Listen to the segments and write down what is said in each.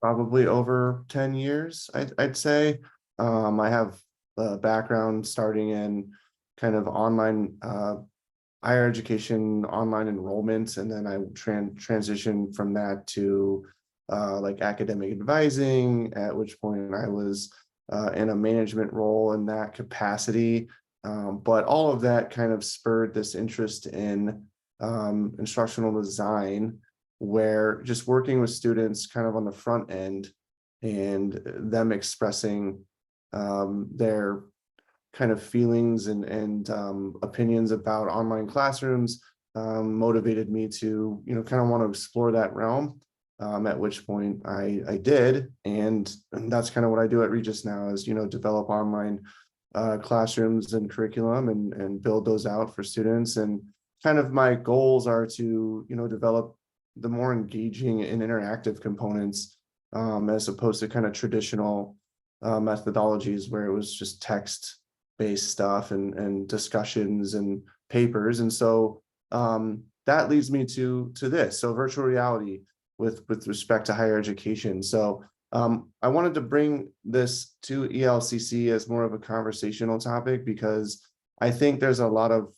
probably over 10 years, I'd say. I have a background starting in kind of online higher education, online enrollment, and then I transitioned from that to like academic advising, at which point I was in a management role in that capacity. But all of that kind of spurred this interest in instructional design, where just working with students kind of on the front end and them expressing their kind of feelings and opinions about online classrooms motivated me to, kind of want to explore that realm. At which point I did, and that's kind of what I do at Regis now is, develop online classrooms and curriculum and build those out for students. And kind of my goals are to, develop the more engaging and interactive components as opposed to kind of traditional methodologies where it was just text-based stuff and discussions and papers. And so that leads me to this. So virtual reality with respect to higher education. So I wanted to bring this to ELCC as more of a conversational topic because I think there's a lot of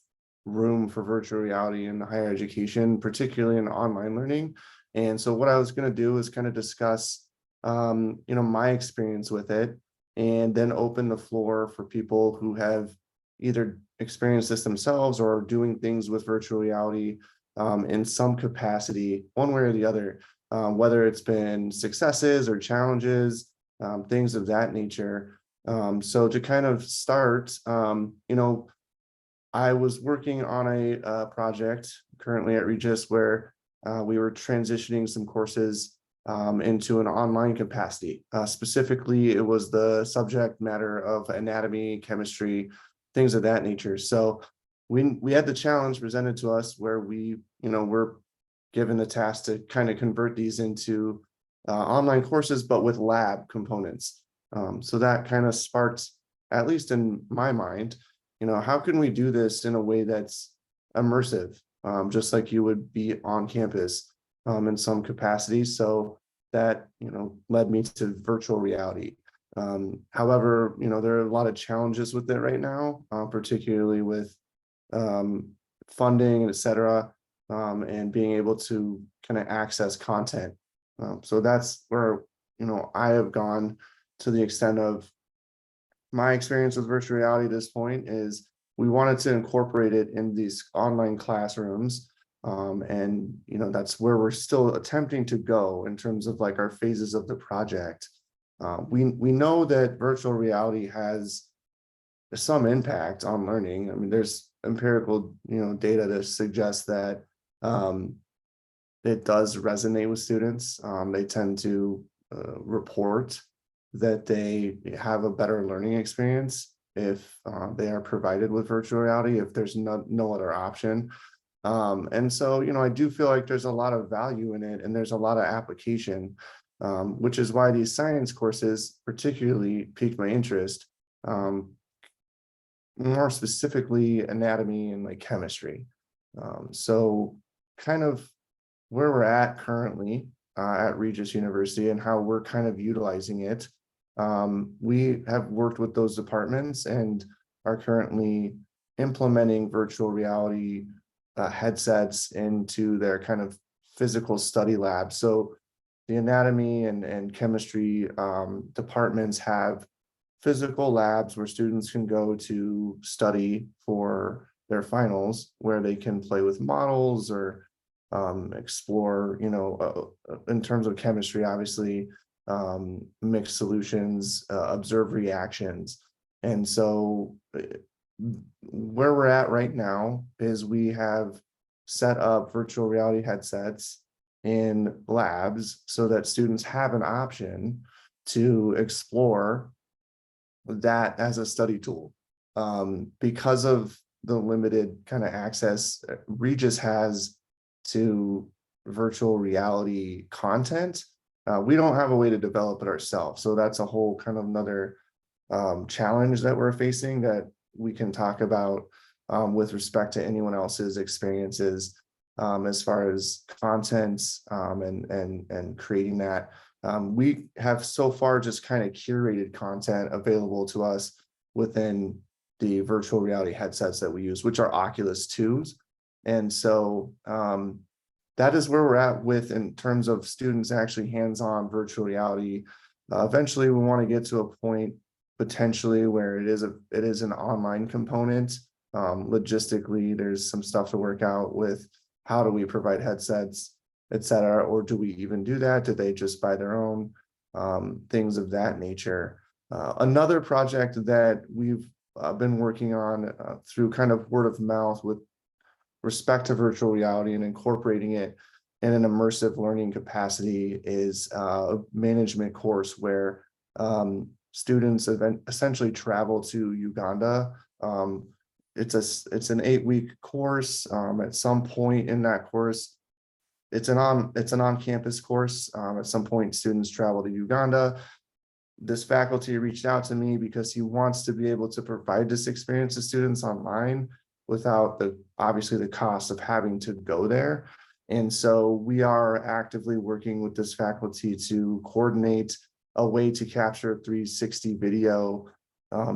room for virtual reality in higher education, particularly in online learning. And so what I was going to do is kind of discuss, my experience with it, and then open the floor for people who have either experienced this themselves or are doing things with virtual reality in some capacity, one way or the other, whether it's been successes or challenges, things of that nature. So to kind of start, I was working on a project currently at Regis where we were transitioning some courses into an online capacity. Specifically, it was the subject matter of anatomy, chemistry, things of that nature. So we had the challenge presented to us where we, were given the task to kind of convert these into online courses, but with lab components. So that kind of sparked, at least in my mind, how can we do this in a way that's immersive, just like you would be on campus in some capacity. So that, led me to virtual reality. However, there are a lot of challenges with it right now, particularly with funding, et cetera, and being able to kind of access content. So that's where, I have gone to the extent of my experience with virtual reality at this point is we wanted to incorporate it in these online classrooms. And, that's where we're still attempting to go in terms of like our phases of the project. We know that virtual reality has some impact on learning. I mean, there's empirical, data to suggest that it does resonate with students. They tend to report that they have a better learning experience if they are provided with virtual reality, if there's no other option. And so, I do feel like there's a lot of value in it and there's a lot of application, which is why these science courses particularly piqued my interest, more specifically anatomy and like chemistry. So kind of where we're at currently at Regis University and how we're kind of utilizing it. We have worked with those departments and are currently implementing virtual reality headsets into their kind of physical study labs. So the anatomy and chemistry departments have physical labs where students can go to study for their finals, where they can play with models or explore, in terms of chemistry, obviously, mixed solutions, observe reactions. And so where we're at right now is we have set up virtual reality headsets in labs so that students have an option to explore that as a study tool. Because of the limited kind of access Regis has to virtual reality content, we don't have a way to develop it ourselves. So that's a whole kind of another challenge that we're facing that we can talk about with respect to anyone else's experiences. as far as content and creating that. We have so far just kind of curated content available to us within the virtual reality headsets that we use, which are Oculus 2s. And so that is where we're at with in terms of students actually hands-on virtual reality. Eventually, we want to get to a point potentially where it is an online component. Logistically, there's some stuff to work out with how do we provide headsets, et cetera, or do we even do that? Do they just buy their own? Things of that nature. Another project that we've been working on through kind of word of mouth with respect to virtual reality and incorporating it in an immersive learning capacity is a management course where students essentially travel to Uganda. It's an 8-week course. At some point in that course, it's an on-campus course. At some point, students travel to Uganda. This faculty reached out to me because he wants to be able to provide this experience to students online without obviously the cost of having to go there. And so we are actively working with this faculty to coordinate a way to capture 360 video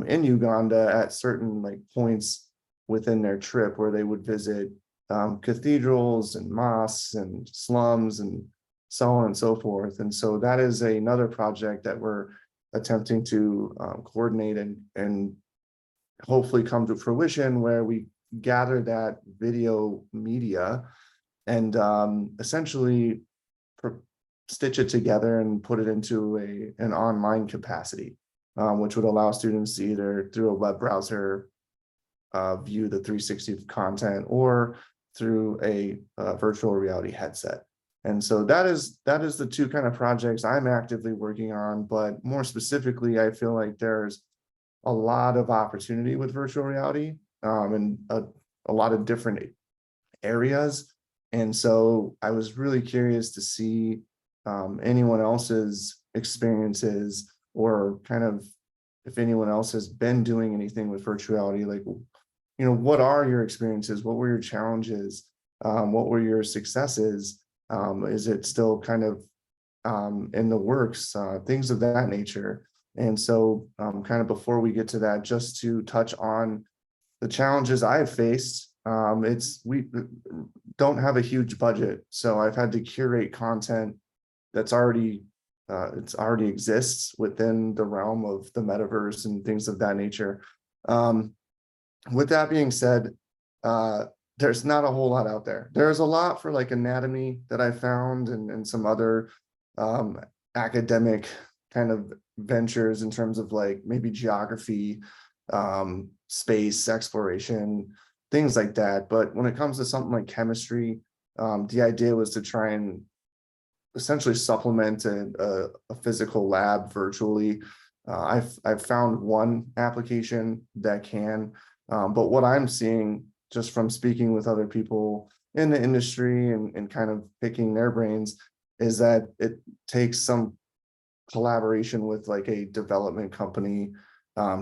in Uganda at certain points within their trip where they would visit cathedrals and mosques and slums and so on and so forth. And so that is another project that we're attempting to coordinate and hopefully come to fruition, where we gather that video media and essentially stitch it together and put it into an online capacity, which would allow students to either through a web browser view the 360 content or through a virtual reality headset. And so that is the two kind of projects I'm actively working on. But more specifically, I feel like there's a lot of opportunity with virtual reality and a lot of different areas. And so I was really curious to see anyone else's experiences, or kind of if anyone else has been doing anything with virtual reality, what are your experiences? What were your challenges? What were your successes? Is it still kind of in the works? Things of that nature. And so kind of before we get to that, just to touch on the challenges I've faced, we don't have a huge budget. So I've had to curate content that's already exists within the realm of the metaverse and things of that nature. With that being said, there's not a whole lot out there. There's a lot for anatomy that I found and some other academic kind of ventures in terms of maybe geography, space exploration, things like that. But when it comes to something like chemistry, the idea was to try and essentially supplement a physical lab virtually. I've found one application that can, but what I'm seeing just from speaking with other people in the industry and kind of picking their brains is that it takes some collaboration with a development company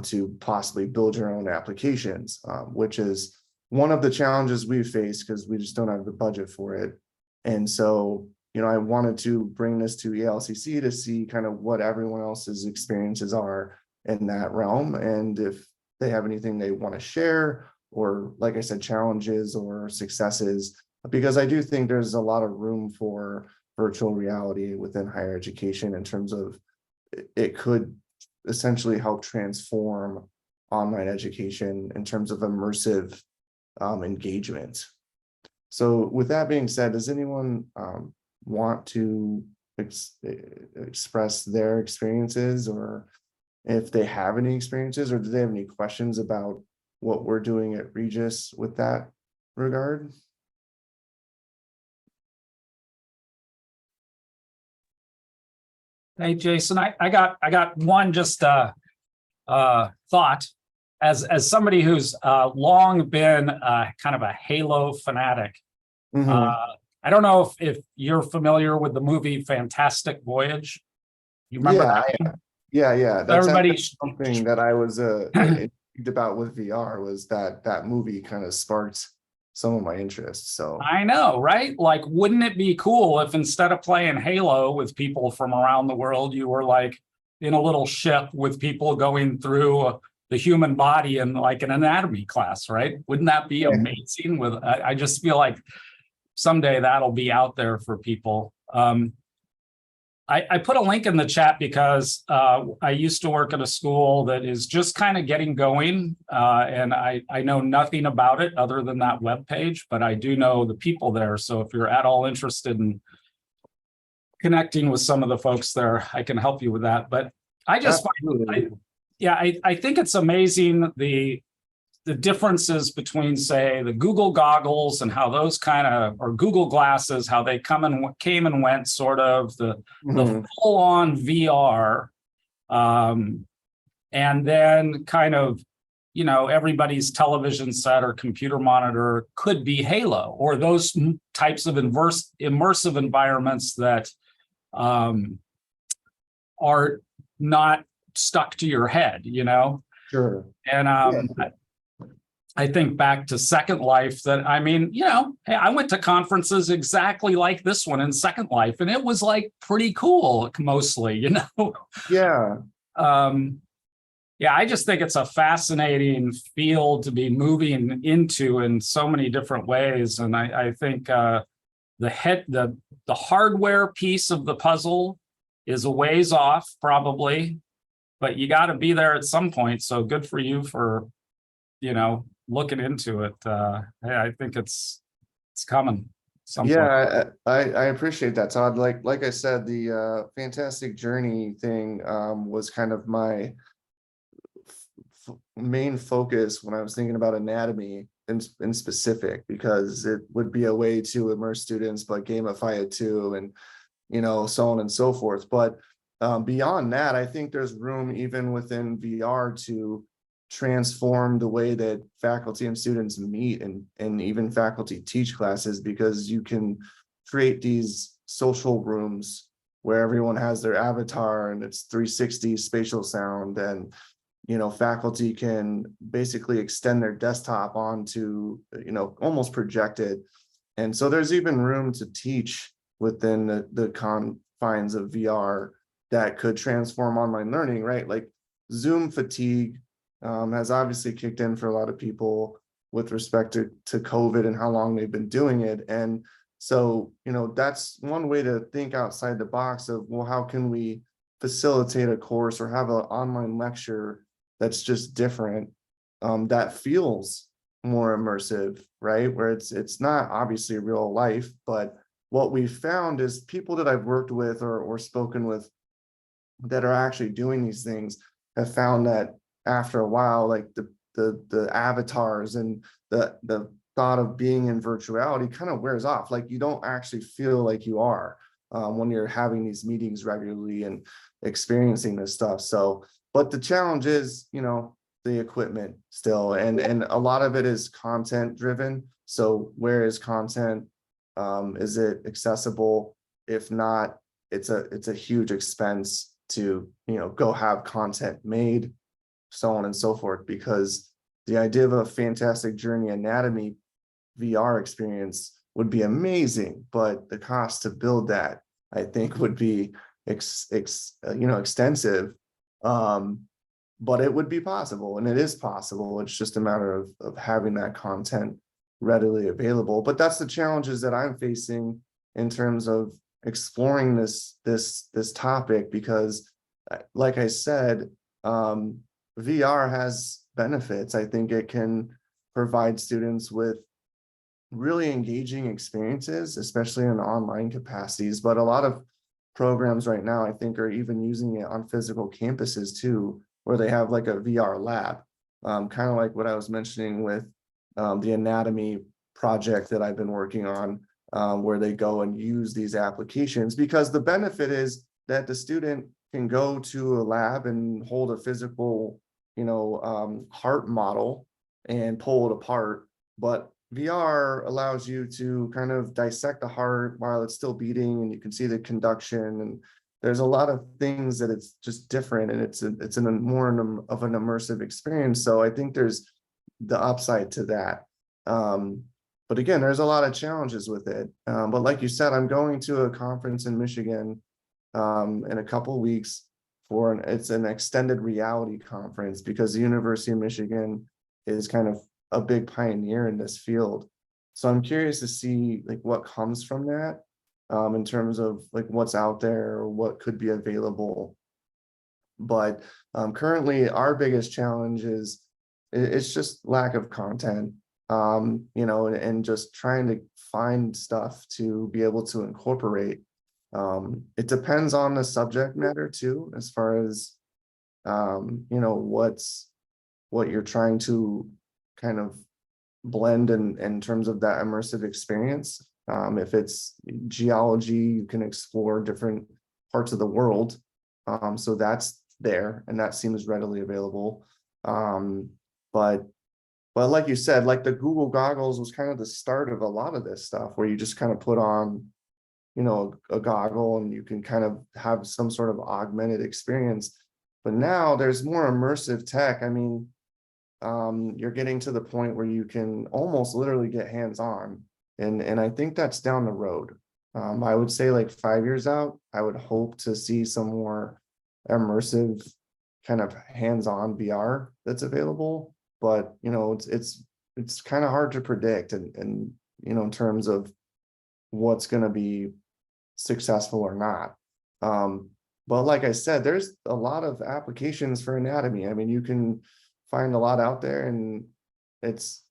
to possibly build your own applications, which is one of the challenges we face because we just don't have the budget for it. And so, I wanted to bring this to ELCC to see kind of what everyone else's experiences are in that realm, and if they have anything they want to share, or like I said, challenges or successes, because I do think there's a lot of room for virtual reality within higher education in terms of it could essentially help transform online education in terms of immersive engagement. So with that being said, does anyone want to express their experiences, or if they have any experiences, or do they have any questions about what we're doing at Regis with that regard? Hey, Jason, I got one just thought. As somebody who's long been kind of a Halo fanatic, I don't know if you're familiar with the movie Fantastic Voyage. You remember that? Yeah. That's Everybody, something that I was intrigued about with VR, was that movie kind of sparked some of my interests. So I know, right? Like, wouldn't it be cool if instead of playing Halo with people from around the world, you were like in a little ship with people going through the human body in like an anatomy class, right? Wouldn't that be yeah, amazing? I just feel like someday that'll be out there for people. I put a link in the chat because I used to work at a school that is just kind of getting going, and I know nothing about it other than that webpage, but I do know the people there. So if you're at all interested in connecting with some of the folks there, I can help you with that. But I just absolutely. I think it's amazing the differences between, say, the Google goggles and how those kind of, or Google glasses, how they came and went, sort of the full on VR, and then kind of, you know, everybody's television set or computer monitor could be Halo, or those types of immersive environments that are not stuck to your head, you know? Sure. And Yeah. I think back to Second Life that, I mean, you know, hey, I went to conferences exactly like this one in Second Life, and it was like pretty cool mostly, you know? Yeah. Yeah, I just think it's a fascinating field to be moving into in so many different ways. And I think the hardware piece of the puzzle is a ways off, probably, but you got to be there at some point. So good for you for, you know, looking into it. I think it's coming some point. Yeah, I appreciate that, Todd. Like I said, the fantastic journey thing was kind of my main focus when I was thinking about anatomy in specific, because it would be a way to immerse students but gamify it too, and you know, so on and so forth. But beyond that, I think there's room even within VR to transform the way that faculty and students meet, and even faculty teach classes, because you can create these social rooms where everyone has their avatar and it's 360 spatial sound, and you know, faculty can basically extend their desktop onto, you know, almost projected. And so there's even room to teach within the confines of VR that could transform online learning, right? Like Zoom fatigue has obviously kicked in for a lot of people with respect to COVID and how long they've been doing it. And so, you know, that's one way to think outside the box of, well, how can we facilitate a course or have an online lecture that's just different, that feels more immersive, right? Where it's not obviously real life, but what we found is people that I've worked with or spoken with that are actually doing these things have found that after a while, like the avatars and the thought of being in virtuality kind of wears off. Like you don't actually feel like you are when you're having these meetings regularly and experiencing this stuff. So, but the challenge is, you know, the equipment still, and a lot of it is content driven. So where is content? Is it accessible? If not, it's a huge expense to, you know, go have content made, so on and so forth, because the idea of a fantastic journey anatomy VR experience would be amazing, but the cost to build that, I think, would be extensive. But it would be possible, and it is possible. It's just a matter of having that content readily available. But that's the challenges that I'm facing in terms of exploring this topic, because like I said, VR has benefits. I think it can provide students with really engaging experiences, especially in online capacities. But a lot of programs right now, I think, are even using it on physical campuses too, where they have like a VR lab, kind of like what I was mentioning with the anatomy project that I've been working on, where they go and use these applications, because the benefit is that the student can go to a lab and hold a physical, you know, heart model and pull it apart. But VR allows you to kind of dissect the heart while it's still beating, and you can see the conduction, and there's a lot of things that it's just different, and it's a more of an immersive experience. So I think there's the upside to that. but again, there's a lot of challenges with it. But like you said, I'm going to a conference in Michigan in a couple of weeks it's an extended reality conference, because the University of Michigan is kind of a big pioneer in this field. So I'm curious to see like what comes from that, in terms of like what's out there or what could be available. But currently our biggest challenge is it's just lack of content, and just trying to find stuff to be able to incorporate. It depends on the subject matter too, as far as what you're trying to kind of blend in terms of that immersive experience. If it's geology, you can explore different parts of the world. So that's there, and that seems readily available. But like you said, like the Google goggles was kind of the start of a lot of this stuff, where you just kind of put on, a goggle and you can kind of have some sort of augmented experience. But now there's more immersive tech. I mean, you're getting to the point where you can almost literally get hands-on. And I think that's down the road. I would say like 5 years out, I would hope to see some more immersive kind of hands-on VR that's available. But it's kind of hard to predict, and in terms of what's going to be successful or not. But like I said, there's a lot of applications for anatomy. I mean, you can find a lot out there, and it's,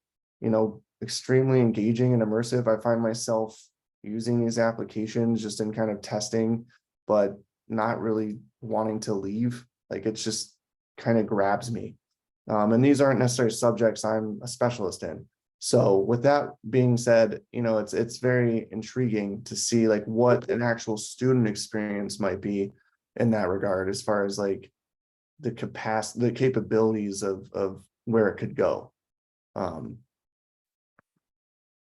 extremely engaging and immersive. I find myself using these applications just in kind of testing, but not really wanting to leave. Like, it's just kind of grabs me. And these aren't necessarily subjects I'm a specialist in. So with that being said, it's very intriguing to see like what an actual student experience might be in that regard, as far as like the capacity, the capabilities of where it could go.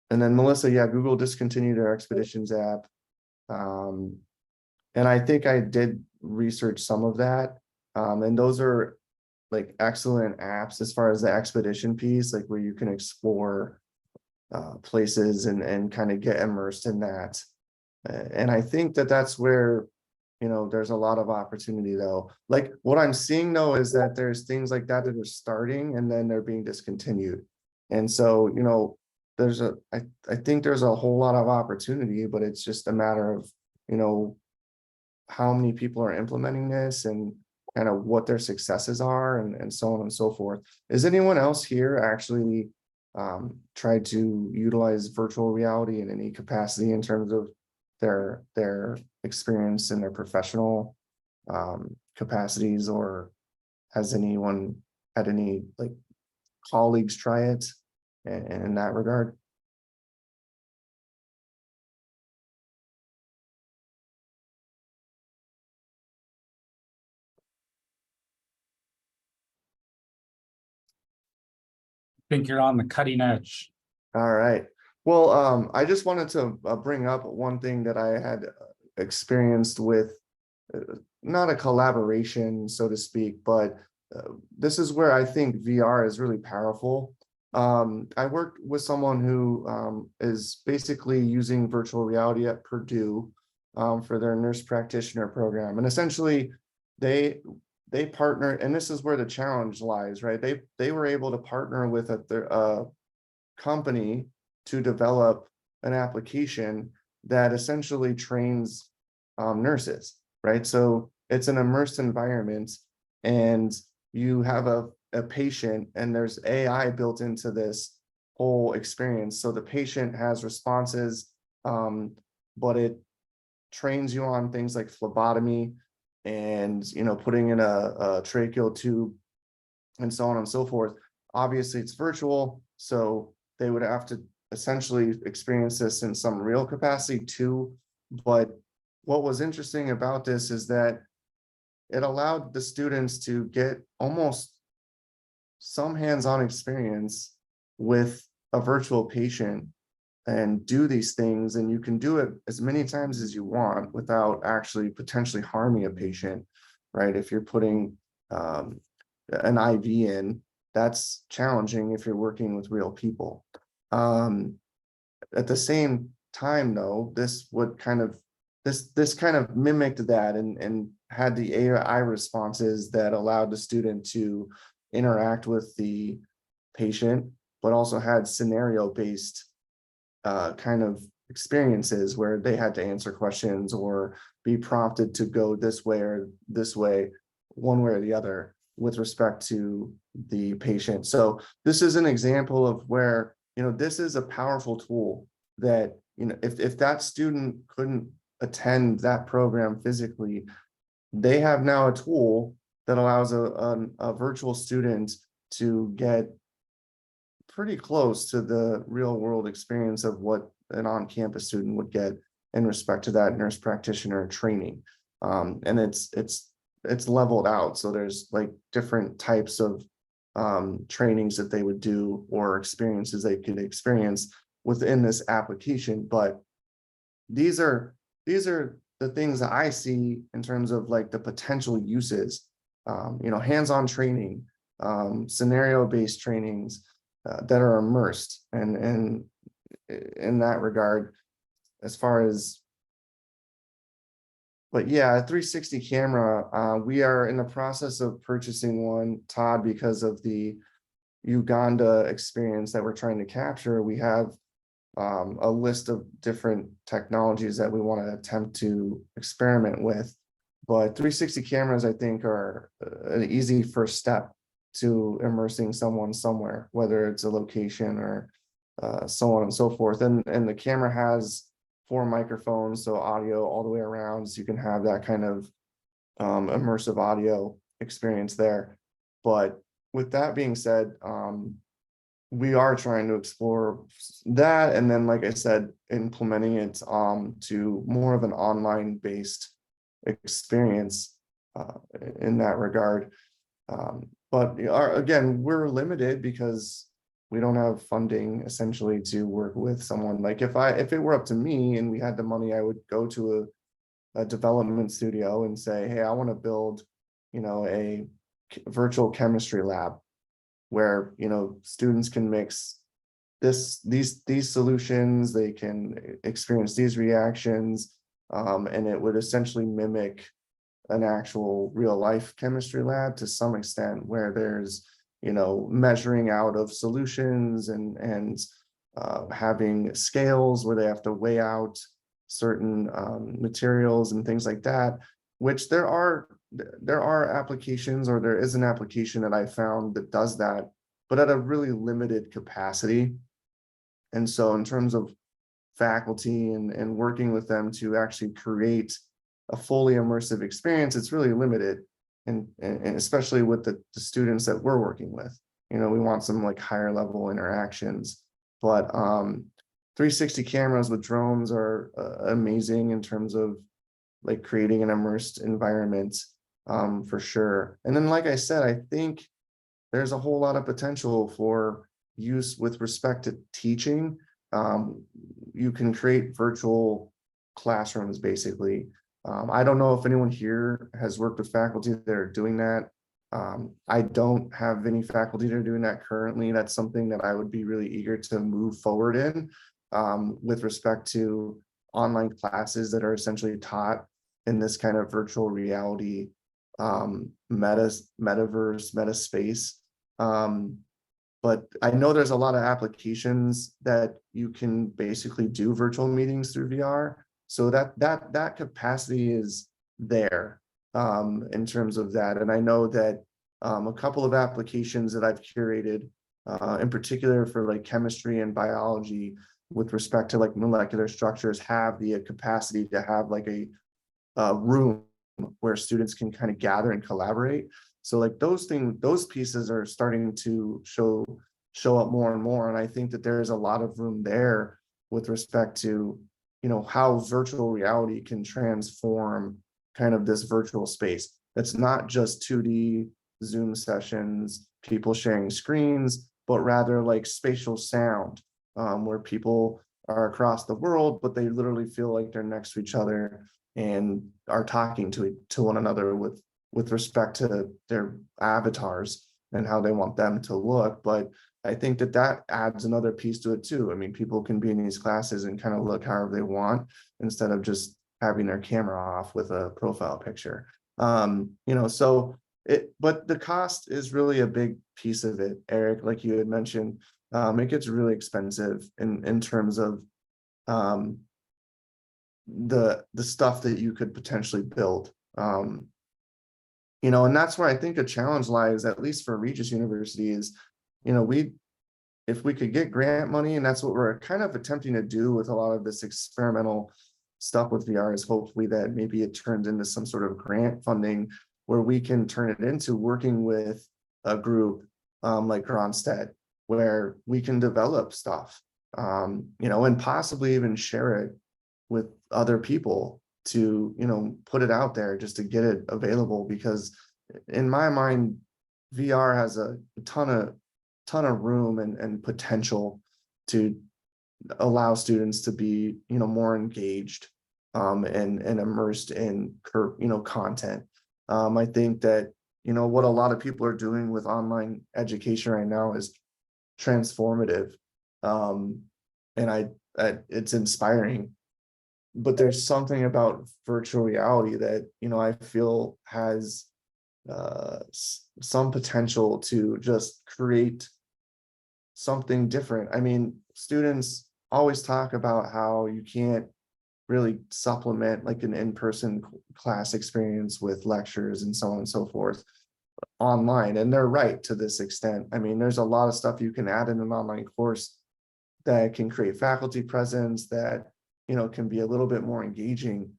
And then Melissa, yeah, Google discontinued their Expeditions app. And I think I did research some of that. And those are like excellent apps as far as the expedition piece, like where you can explore places and kind of get immersed in that. And I think that's where, there's a lot of opportunity though. Like what I'm seeing though is that there's things like that are starting and then they're being discontinued. And so, I think there's a whole lot of opportunity, but it's just a matter of, how many people are implementing this and kind of what their successes are, and so on and so forth. Is anyone else here actually tried to utilize virtual reality in any capacity in terms of their experience in their professional capacities, or has anyone had any like colleagues try it in that regard? Think you're on the cutting edge. All right. Well, I just wanted to bring up one thing that I had experienced with not a collaboration, so to speak, but this is where I think VR is really powerful. I worked with someone who is basically using virtual reality at Purdue for their nurse practitioner program. And essentially they partner, and this is where the challenge lies, right? They were able to partner with a company to develop an application that essentially trains nurses, right? So it's an immersed environment, and you have a patient, and there's AI built into this whole experience. So the patient has responses, but it trains you on things like phlebotomy and putting in a tracheal tube and so on and so forth. Obviously it's virtual, so they would have to essentially experience this in some real capacity too. But what was interesting about this is that it allowed the students to get almost some hands-on experience with a virtual patient and do these things, and you can do it as many times as you want without actually potentially harming a patient, right? If you're putting an IV in, that's challenging if you're working with real people. At the same time, though, this would kind of this kind of mimicked that and had the AI responses that allowed the student to interact with the patient, but also had scenario based kind of experiences where they had to answer questions or be prompted to go this way or this way, one way or the other, with respect to the patient. So this is an example of where, this is a powerful tool that, if that student couldn't attend that program physically, they have now a tool that allows a virtual student to get pretty close to the real world experience of what an on-campus student would get in respect to that nurse practitioner training. And it's leveled out. So there's like different types of trainings that they would do or experiences they could experience within this application. But these are the things that I see in terms of like the potential uses, hands-on training, scenario-based trainings that are immersed, and in that regard, as far as. But yeah, a 360 camera, we are in the process of purchasing one, Todd, because of the Uganda experience that we're trying to capture. We have a list of different technologies that we want to attempt to experiment with. But 360 cameras, I think, are an easy first step to immersing someone somewhere, whether it's a location or so on and so forth. And the camera has 4 microphones, so audio all the way around, so you can have that kind of immersive audio experience there. But with that being said, we are trying to explore that, and then, like I said, implementing it to more of an online based experience in that regard. But again, we're limited because we don't have funding essentially to work with someone. Like if it were up to me and we had the money, I would go to a development studio and say, hey, I want to build, a virtual chemistry lab where, students can mix these solutions, they can experience these reactions, and it would essentially mimic an actual real life chemistry lab to some extent, where there's, measuring out of solutions and having scales where they have to weigh out certain materials and things like that, which there are applications, or there is an application that I found that does that, but at a really limited capacity. And so in terms of faculty and working with them to actually create a fully immersive experience, it's really limited. And especially with the students that we're working with, we want some like higher level interactions. But 360 cameras with drones are amazing in terms of like creating an immersed environment, for sure. And then, like I said, I think there's a whole lot of potential for use with respect to teaching. You can create virtual classrooms, basically. I don't know if anyone here has worked with faculty that are doing that. I don't have any faculty that are doing that currently. That's something that I would be really eager to move forward in, with respect to online classes that are essentially taught in this kind of virtual reality, metaverse, meta space. But I know there's a lot of applications that you can basically do virtual meetings through VR. So that capacity is there, in terms of that. And I know that a couple of applications that I've curated, in particular for like chemistry and biology, with respect to like molecular structures, have the capacity to have like a room where students can kind of gather and collaborate. So like those pieces are starting to show up more and more. And I think that there's a lot of room there with respect to, how virtual reality can transform kind of this virtual space. That's not just 2D Zoom sessions, people sharing screens, but rather like spatial sound, where people are across the world, but they literally feel like they're next to each other and are talking to one another with respect to their avatars and how they want them to look. But I think that that adds another piece to it too. I mean, people can be in these classes and kind of look however they want instead of just having their camera off with a profile picture. So but the cost is really a big piece of it, Eric, like you had mentioned. It gets really expensive in terms of um, the stuff that you could potentially build. And that's where I think a challenge lies, at least for Regis University, is, we if we could get grant money, and that's what we're kind of attempting to do with a lot of this experimental stuff with VR, is hopefully that maybe it turns into some sort of grant funding where we can turn it into working with a group like Ronstedt, where we can develop stuff, and possibly even share it with other people to, put it out there just to get it available. Because in my mind, VR has a ton of room and potential to allow students to be, more engaged and immersed in content. I think that, what a lot of people are doing with online education right now is transformative. And it's inspiring. But there's something about virtual reality that, I feel has some potential to just create something different. I mean, students always talk about how you can't really supplement like an in-person class experience with lectures and so on and so forth online. And they're right to this extent. I mean, there's a lot of stuff you can add in an online course that can create faculty presence that, can be a little bit more engaging.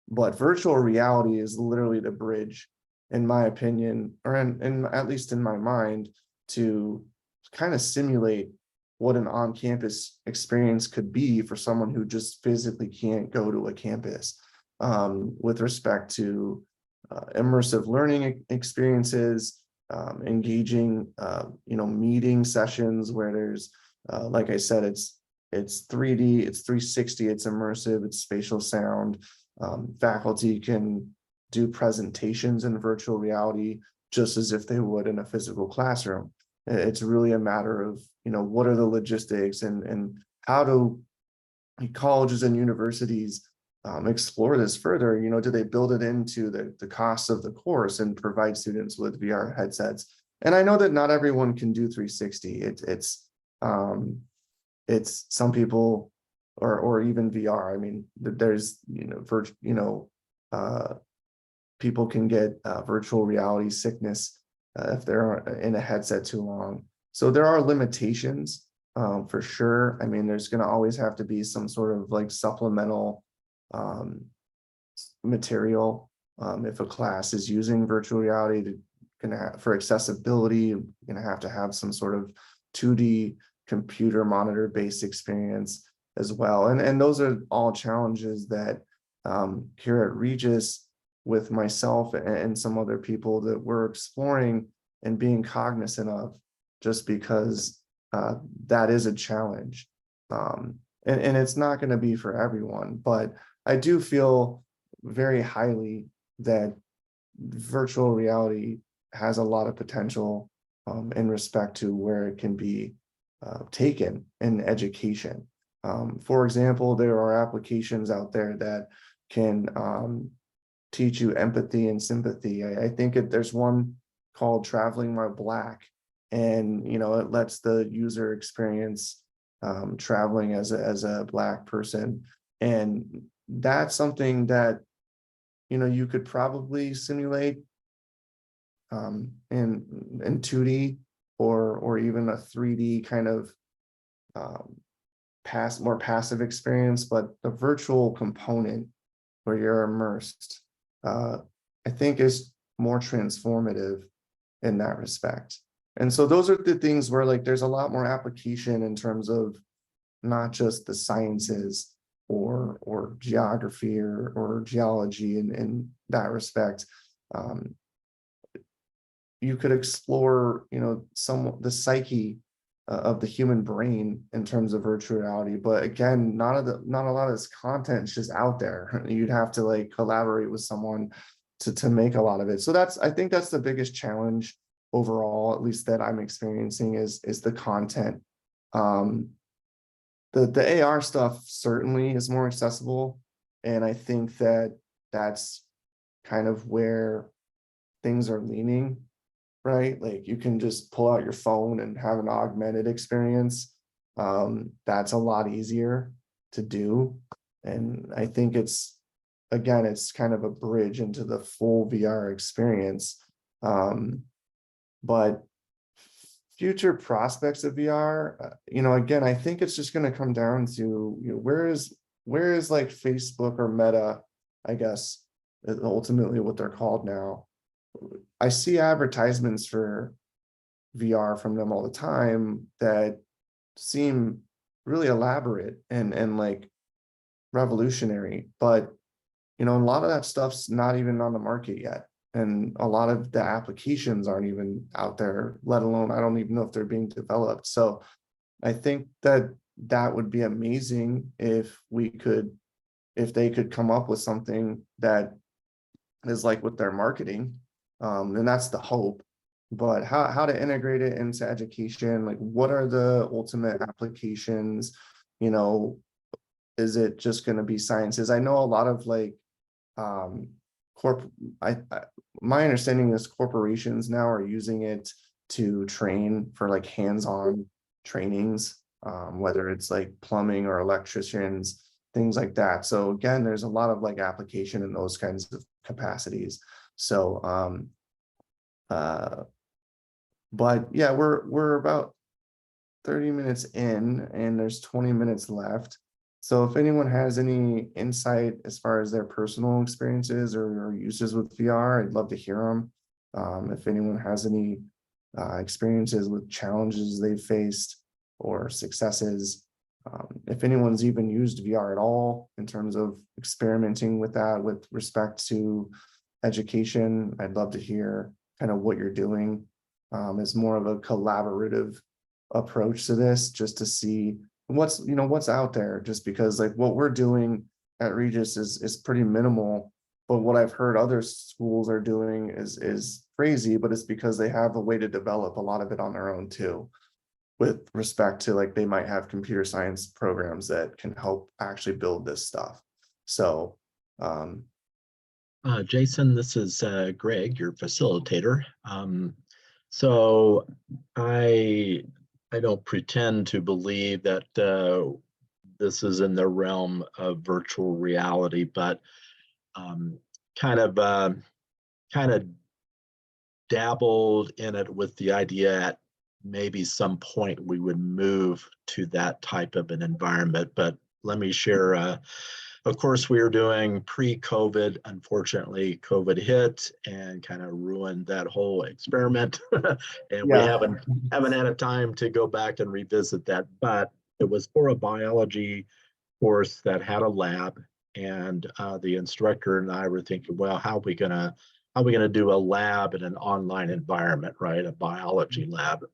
But virtual reality is literally the bridge, in my opinion, or in at least in my mind, to kind of simulate what an on-campus experience could be for someone who just physically can't go to a campus, with respect to immersive learning experiences, engaging, meeting sessions where there's, like I said, it's 3D, it's 360, it's immersive, it's spatial sound. Faculty can do presentations in virtual reality just as if they would in a physical classroom. It's really a matter of, what are the logistics and how do colleges and universities explore this further? Do they build it into the cost of the course and provide students with VR headsets? And I know that not everyone can do 360. It's some people, or even VR. I mean, there's, people can get virtual reality sickness if they're in a headset too long. So there are limitations, for sure. I mean, there's going to always have to be some sort of like supplemental material. If a class is using virtual reality for accessibility, you're going to have some sort of 2D computer monitor based experience as well. And those are all challenges that here at Regis, with myself and some other people, that we're exploring and being cognizant of, just because that is a challenge. And it's not going to be for everyone, but I do feel very highly that virtual reality has a lot of potential in respect to where it can be taken in education. For example, there are applications out there that can teach you empathy and sympathy. I think there's one called Traveling While Black, and it lets the user experience traveling as a Black person, and that's something that you could probably simulate in 2D or even a 3D kind of more passive experience. But the virtual component where you're immersed, I think is more transformative in that respect. And so those are the things where like there's a lot more application in terms of not just the sciences or geography or geology in that respect. You could explore, the psyche of the human brain in terms of virtual reality. But again, not a lot of this content is just out there. You'd have to like collaborate with someone to make a lot of it. So I think that's the biggest challenge overall, at least that I'm experiencing, is the content. Um, the AR stuff certainly is more accessible, and I think that that's kind of where things are leaning, right? Like you can just pull out your phone and have an augmented experience. That's a lot easier to do. And I think again, it's kind of a bridge into the full VR experience. But future prospects of VR, again, I think it's just going to come down to, where is like Facebook or Meta, I guess, ultimately what they're called now. I see advertisements for VR from them all the time that seem really elaborate and like revolutionary, but a lot of that stuff's not even on the market yet. And a lot of the applications aren't even out there, let alone, I don't even know if they're being developed. So I think that would be amazing if they could come up with something that is like with their marketing. And that's the hope. But how to integrate it into education, like what are the ultimate applications? Is it just going to be sciences? I know a lot of like my understanding is corporations now are using it to train for like hands-on trainings, whether it's like plumbing or electricians, things like that. So again, there's a lot of like application in those kinds of capacities. So but yeah, we're about 30 minutes in and there's 20 minutes left. So if anyone has any insight as far as their personal experiences or uses with VR, I'd love to hear them. If anyone has any experiences with challenges they've faced or successes, if anyone's even used VR at all in terms of experimenting with that with respect to education, I'd love to hear kind of what you're doing. As more of a collaborative approach to this, just to see what's out there, just because like what we're doing at Regis is pretty minimal, but what I've heard other schools are doing is crazy, but it's because they have a way to develop a lot of it on their own too, with respect to like they might have computer science programs that can help actually build this stuff. So Jason, this is Greg, your facilitator. So I don't pretend to believe that this is in the realm of virtual reality, but kind of dabbled in it with the idea at maybe some point we would move to that type of an environment. But let me share. Of course, we were doing pre-COVID. Unfortunately, COVID hit and kind of ruined that whole experiment. And we yeah, haven't had a time to go back and revisit that. But it was for a biology course that had a lab, and the instructor and I were thinking, well, how are we gonna do a lab in an online environment, right? A biology lab.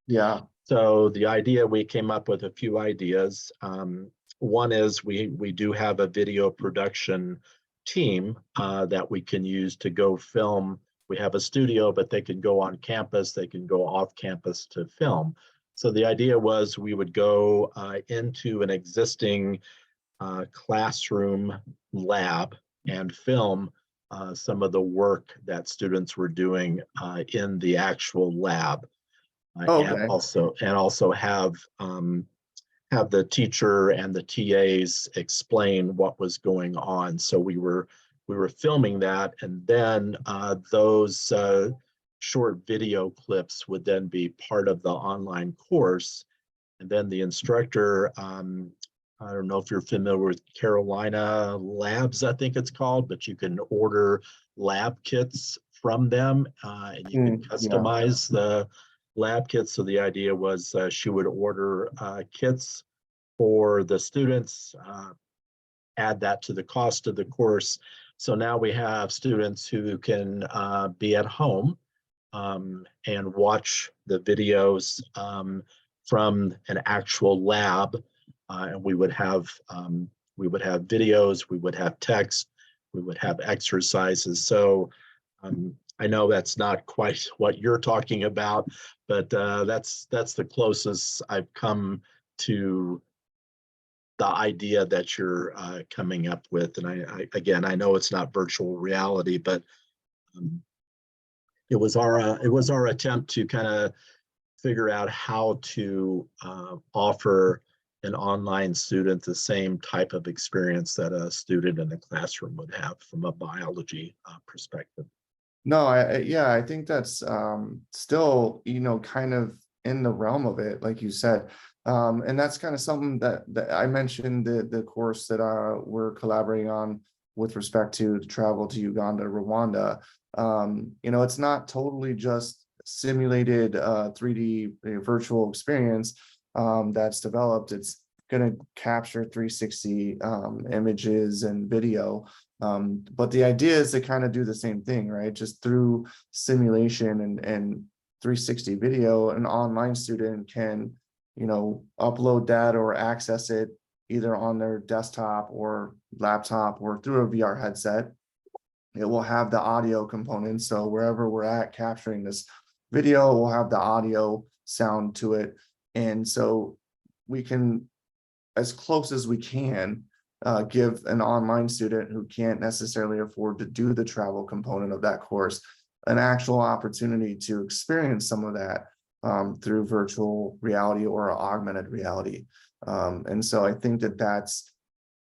yeah. So the idea, we came up with a few ideas. One is we do have a video production team that we can use to go film. We have a studio, but they can go on campus, they can go off campus to film. So the idea was we would go into an existing classroom lab and film some of the work that students were doing in the actual lab, and Okay. also have the teacher and the TAs explain what was going on. So we were filming that, and then those short video clips would then be part of the online course. And then the instructor, I don't know if you're familiar with Carolina Labs, I think it's called, but you can order lab kits from them, and you can Yeah. customize the lab kits. So the idea was she would order kits for the students, add that to the cost of the course. So now we have students who can be at home and watch the videos from an actual lab, and we would have videos, we would have text, we would have exercises. So I know that's not quite what you're talking about, but that's the closest I've come to the idea that you're coming up with. And again, I know it's not virtual reality, but um, it was our attempt to kind of figure out how to offer an online student the same type of experience that a student in the classroom would have from a biology perspective. No, yeah, I think that's still, kind of in the realm of it, like you said. And that's kind of something that I mentioned the course that we're collaborating on with respect to travel to Uganda, Rwanda. It's not totally just simulated 3D virtual experience that's developed. It's going to capture 360 images and video. But the idea is to kind of do the same thing, right? Just through simulation and 360 video, an online student can, upload that or access it either on their desktop or laptop or through a VR headset. It will have the audio component. So wherever we're at capturing this video, we'll have the audio sound to it. And so we can, as close as we can, give an online student who can't necessarily afford to do the travel component of that course an actual opportunity to experience some of that through virtual reality or augmented reality. And so I think that's,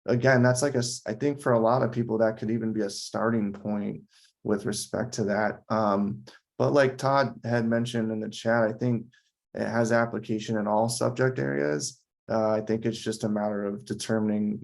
again, that's like I think for a lot of people, that could even be a starting point with respect to that. But like Todd had mentioned in the chat, I think it has application in all subject areas. I think it's just a matter of determining,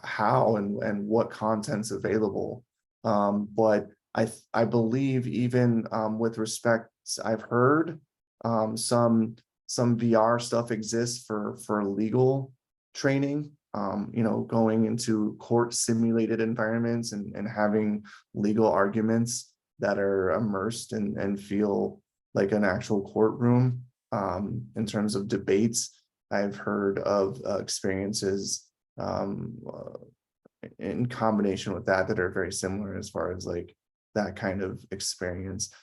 how and what content's available. But I believe even with respect, I've heard some VR stuff exists for legal training. Going into court simulated environments and having legal arguments that are immersed and feel like an actual courtroom in terms of debates. I've heard of experiences in combination with that are very similar as far as like that kind of experience,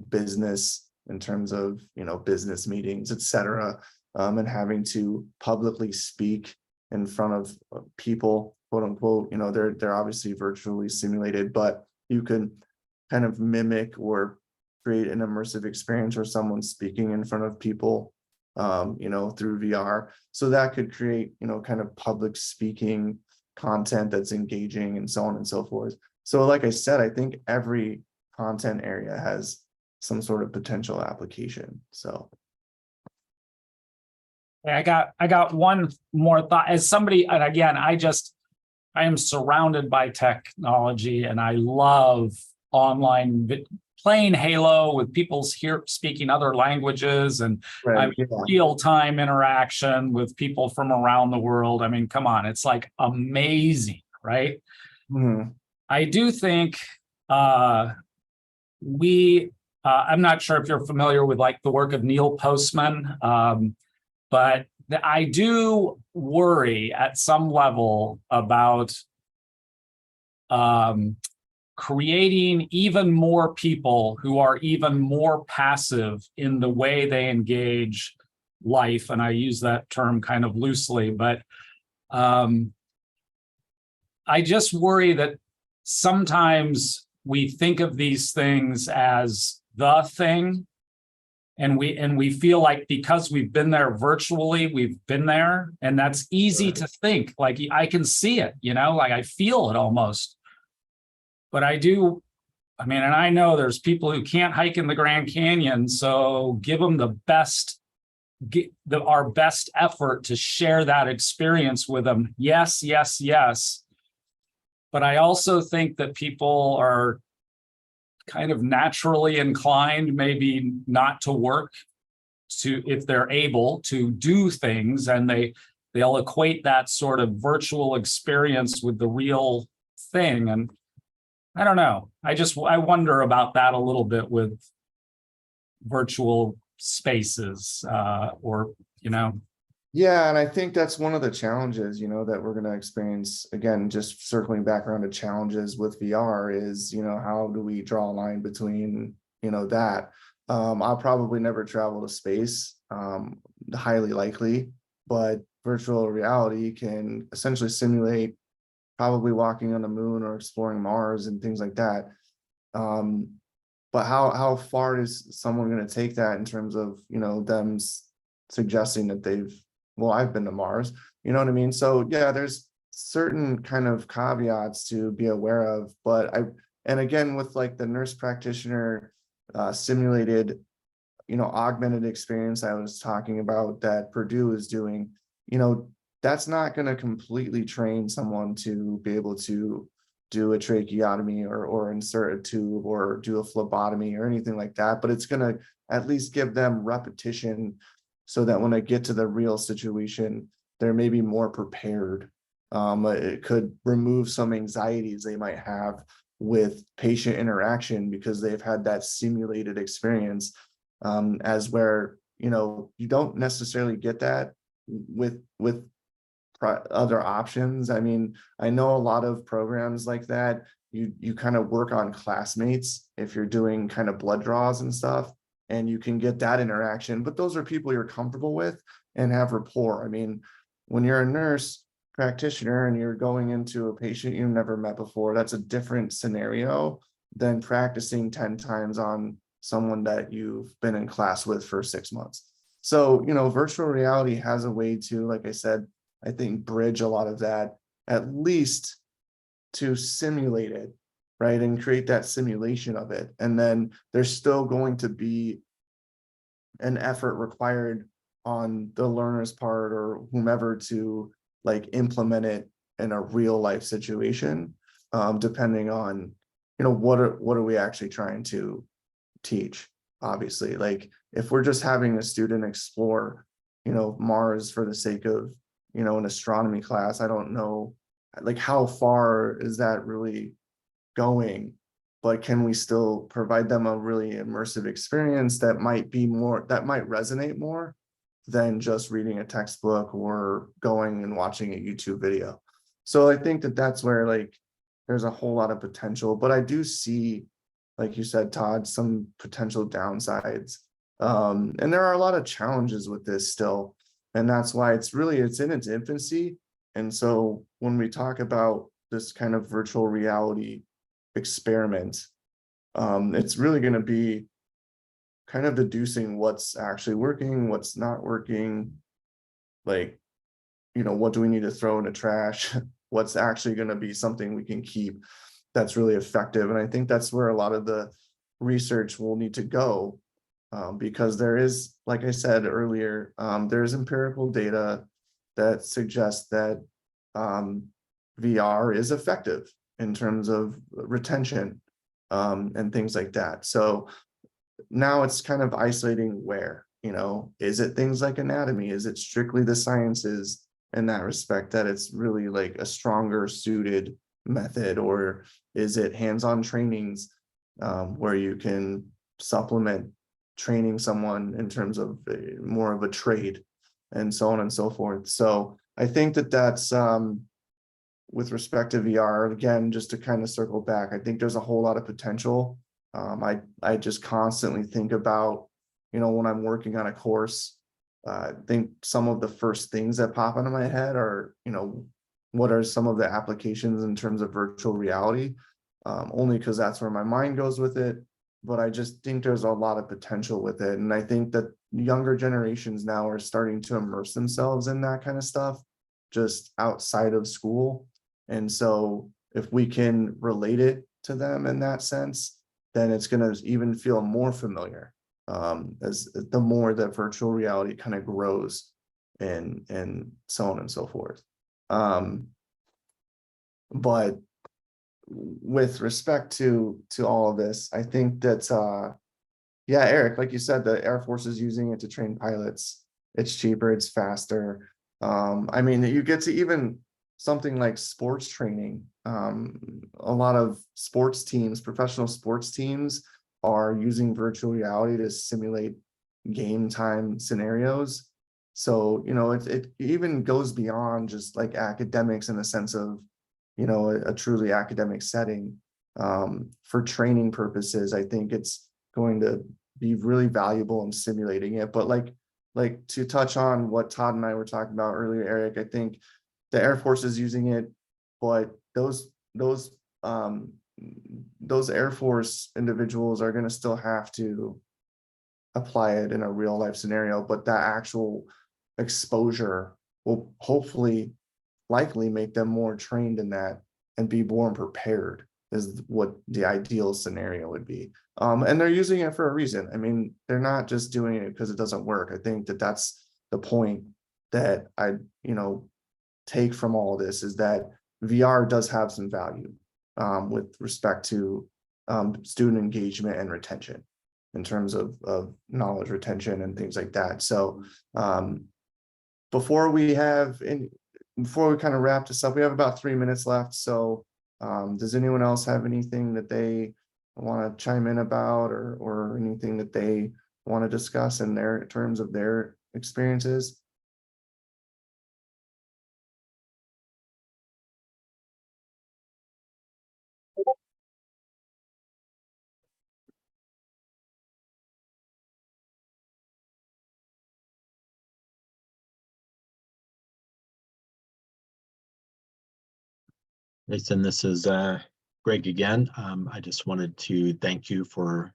business in terms of, business meetings, etc., and having to publicly speak in front of people, quote unquote. They're obviously virtually simulated, but you can kind of mimic or create an immersive experience where someone's speaking in front of people, through VR. So that could create, kind of public speaking content that's engaging and so on and so forth. So like I said, I think every content area has some sort of potential application. So I got one more thought. As somebody, and again, I am surrounded by technology and I love online playing Halo with people here speaking other languages and right, yeah. real-time interaction with people from around the world. I mean, come on, it's like amazing, right? Mhm. I do think I'm not sure if you're familiar with like the work of Neil Postman, but I do worry at some level about creating even more people who are even more passive in the way they engage life. And I use that term kind of loosely, but I just worry that sometimes we think of these things as the thing. And we feel like because we've been there virtually, we've been there. And that's easy to think. Like I can see it, like I feel it almost. But and I know there's people who can't hike in the Grand Canyon, so give them our best effort to share that experience with them. Yes, yes, yes. But I also think that people are kind of naturally inclined, maybe not to work if they're able to do things, and they'll equate that sort of virtual experience with the real thing. And I don't know. I wonder about that a little bit with virtual spaces, or. Yeah, and I think that's one of the challenges, that we're going to experience. Again, just circling back around to challenges with VR is, how do we draw a line between, that. I'll probably never travel to space, highly likely, but virtual reality can essentially simulate probably walking on the moon or exploring Mars and things like that. Um, but how far is someone going to take that in terms of them suggesting that I've been to Mars, you know what I mean? So yeah, there's certain kind of caveats to be aware of, but and again with like the nurse practitioner simulated augmented experience I was talking about that Purdue is doing, that's not going to completely train someone to be able to do a tracheotomy or insert a tube or do a phlebotomy or anything like that, but it's going to at least give them repetition so that when they get to the real situation, they're maybe more prepared. It could remove some anxieties they might have with patient interaction because they've had that simulated experience, as where you don't necessarily get that with other options. I mean, I know a lot of programs like that, you kind of work on classmates if you're doing kind of blood draws and stuff, and you can get that interaction, but those are people you're comfortable with and have rapport. I mean, when you're a nurse practitioner and you're going into a patient you've never met before, that's a different scenario than practicing 10 times on someone that you've been in class with for 6 months. So, virtual reality has a way to, like I said, I think bridge a lot of that, at least to simulate it, right? And create that simulation of it. And then there's still going to be an effort required on the learner's part or whomever to like implement it in a real life situation, depending on, what are we actually trying to teach. Obviously, like if we're just having a student explore Mars for the sake of an astronomy class, I don't know like how far is that really going, but can we still provide them a really immersive experience that might resonate more than just reading a textbook or going and watching a YouTube video. So I think that that's where like there's a whole lot of potential, but I do see, like you said, Todd, some potential downsides. And there are a lot of challenges with this still. And that's why it's in its infancy. And so when we talk about this kind of virtual reality experiment, it's really going to be kind of deducing what's actually working, what's not working, like, what do we need to throw in the trash? What's actually going to be something we can keep that's really effective? And I think that's where a lot of the research will need to go, because there is, like I said earlier, there's empirical data that suggests that VR is effective in terms of retention, and things like that. So now it's kind of isolating where, is it things like anatomy? Is it strictly the sciences in that respect that it's really like a stronger suited method? Or is it hands-on trainings, where you can supplement training someone in terms of more of a trade and so on and so forth. So I think that that's, with respect to VR, again, just to kind of circle back, I think there's a whole lot of potential. I just constantly think about, when I'm working on a course, I think some of the first things that pop into my head are, what are some of the applications in terms of virtual reality? Only because that's where my mind goes with it. But I just think there's a lot of potential with it. And I think that younger generations now are starting to immerse themselves in that kind of stuff just outside of school. And so if we can relate it to them in that sense, then it's going to even feel more familiar, as the more that virtual reality kind of grows and so on and so forth. But with respect to all of this, I think that yeah, Eric, like you said, the Air Force is using it to train pilots. It's cheaper, it's faster. I mean, you get to even something like sports training. A lot of sports teams, professional sports teams, are using virtual reality to simulate game time scenarios. So, it even goes beyond just like academics in the sense of, a truly academic setting. For training purposes, I think it's going to be really valuable in simulating it. But like to touch on what Todd and I were talking about earlier, Eric, I think the Air Force is using it, but those Air Force individuals are going to still have to apply it in a real life scenario, but that actual exposure will hopefully likely make them more trained in that and be more prepared is what the ideal scenario would be. And they're using it for a reason. I mean, they're not just doing it because it doesn't work. I think that that's the point that I, take from all this, is that VR does have some value with respect to student engagement and retention in terms of knowledge retention and things like that. So before we kind of wrap this up, we have about 3 minutes left. So does anyone else have anything that they want to chime in about, or anything that they want to discuss in their terms of their experiences? Nathan, this is Greg again. I just wanted to thank you for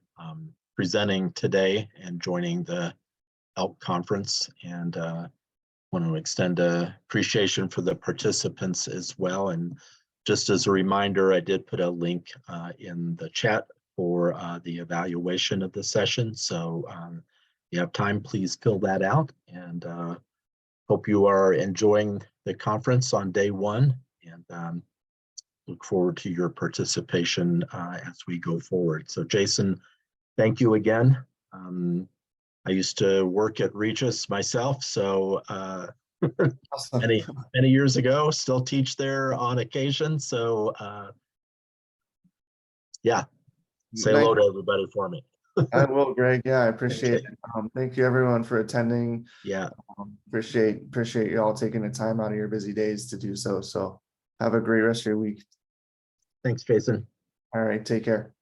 presenting today and joining the ELK conference, and want to extend appreciation for the participants as well. And just as a reminder, I did put a link in the chat for the evaluation of the session. So if you have time, please fill that out, and hope you are enjoying the conference on day one, and look forward to your participation as we go forward. So Jason, thank you again. I used to work at Regis myself, so Awesome. many years ago, still teach there on occasion. So yeah, say hello to everybody for me. I will, Greg. Yeah, I appreciate it. Thank you everyone for attending. Yeah. Appreciate you all taking the time out of your busy days to do so. So have a great rest of your week. Thanks, Jason. All right, take care.